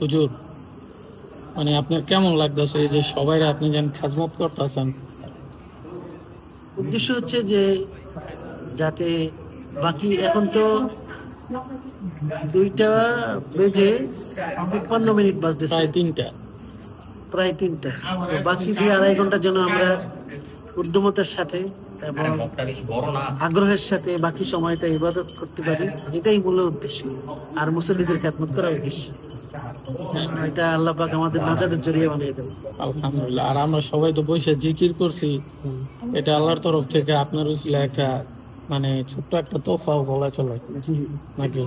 হুজুর, মানে আপনার কেমন লাগতেছে এই যে সবাই আপনি যেন খাজমত করতেছেন? উদ্দেশ্য হচ্ছে যে যাতে বাকি এখন তো 2টা বেজে 53 মিনিট বাজতেছে, প্রায় 3টা। প্রায় 3টা। তো বাকি 2-2.5 ঘন্টার জন্য আমরা উদ্যমতার সাথে এবং আগ্রহের সাথে বাকি সময়টা ইবাদত করতে পারি, এটাই মূল উদ্দেশ্য। আর মুসল্লিদের খেদমত করার উদ্দেশ্য। এটা আল্লাহ পাক আমাদের নাজাতের জড়িয়ে বানিয়ে দেবে। আলহামদুলিল্লাহ। আর আমরা সবাই তো বসে জিকির করছি, এটা আল্লাহর তরফ থেকে আপনার উচিলা একটা মানে ছোট্ট একটা তোফাও বলা চলে জি, নাকি?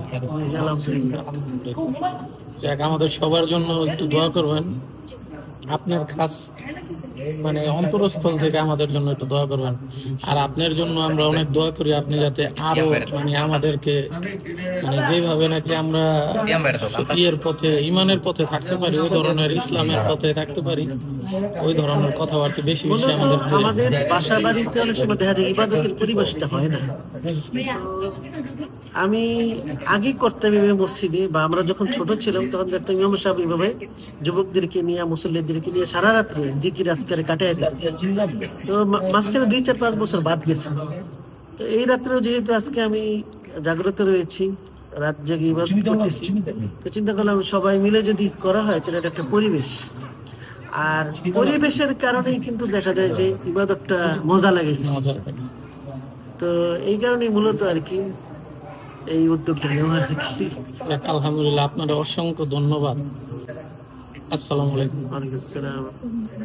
আলহামদুলিল্লাহ। যাক, আমাদের সবার জন্য একটু দোয়া করবেন। আপনার খাস মানে অন্তরস্থল থেকে আমাদের জন্য একটু দোয়া করবেন। আর আপনার জন্য আমরা অনেক দোয়া করি, আপনি যাতে আরো মানে আমাদেরকে মানে যেভাবে নাকি আমরা ইয়ের পথে ইমানের পথে থাকতে পারি, ওই ধরনের ইসলামের পথে থাকতে পারি, ওই ধরনের কথাবার্তা বেশি বেশি মূলত আমাদের আমাদের বাসা বাড়িতে অনেক সময় দেখা যায় ইবাদতের পরিবেশটা হয় না। আমি আগে করতাম এভাবে মসজিদে, বা আমরা যখন ছোট ছিলাম তখন দেখতাম ইমাম সাহেব এইভাবে যুবকদেরকে নিয়ে মুসল্লিদেরকে নিয়ে সারা রাত্রে জিকির আজকারে কাটাই দিত। তো মাঝখানে 2-4-5 বছর বাদ গেছে। তো এই রাত্রেও যেহেতু আজকে আমি জাগ্রত রয়েছি, রাত জেগে ইবাদত করতেছি, তো চিন্তা করলাম সবাই মিলে যদি করা হয় তাহলে এটা একটা পরিবেশ। আর পরিবেশের কারণেই কিন্তু দেখা যায় যে ইবাদতটা মজা লাগে বেশি। মজা। তো এই কারণেই মূলত আর কি এই উদ্যোগটা নেওয়া আর কি। যাক, আলহামদুলিল্লাহ, আপনাদের অসংখ্য ধন্যবাদ। আসসালামু আলাইকুম। ওয়ালাইকুম আসসালাম।